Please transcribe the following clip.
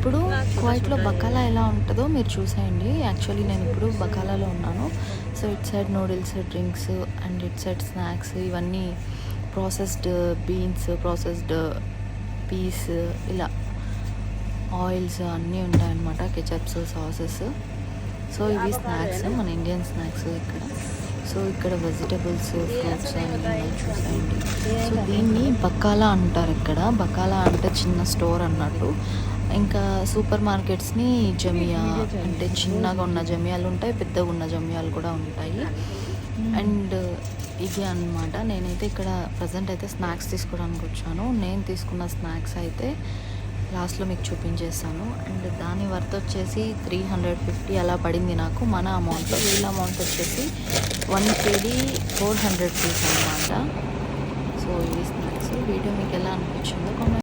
ఇప్పుడు కువైట్లో బకాలా ఎలా ఉంటుందో మీరు చూసేయండి. యాక్చువల్లీ నేను ఇప్పుడు బకాలాలో ఉన్నాను. So it side noodles, drinks and it side snacks, ఇవన్నీ ప్రాసెస్డ్ బీన్స్, ప్రాసెస్డ్ పీస్, ఇలా ఆయిల్స్ అన్నీ ఉంటాయన్నమాట. Ketchups, sauces. సో ఇవి స్నాక్స్, మన ఇండియన్ స్నాక్స్ ఇక్కడ. సో ఇక్కడ వెజిటబుల్స్, ఫ్రూట్స్ అన్నీ ఉన్నాయి చూసేయండి. సో దీన్ని బకాలా అంటారు ఇక్కడ. బకాలా అంటే చిన్న స్టోర్ అన్నట్టు. ఇంకా సూపర్ మార్కెట్స్ని జమియా అంటే చిన్నగా ఉన్న జమియాలు ఉంటాయి, పెద్దగా ఉన్న జమియాలు కూడా ఉంటాయి. అండ్ ఇది అన్నమాట. నేనైతే ఇక్కడ ప్రజెంట్ అయితే స్నాక్స్ తీసుకోవడానికి వచ్చాను. నేను తీసుకున్న స్నాక్స్ అయితే లాస్ట్లో మీకు చూపించేస్తాను. అండ్ దాని వర్త్ వచ్చేసి 350 అలా పడింది నాకు మన అమౌంట్లో. వీళ్ళ అమౌంట్ వచ్చేసి 1 kg 400 రూపీస్ అనమాట. సో ఇవి స్నాక్స్. వీడియో మీకు ఎలా అనిపించిందో కామెంట్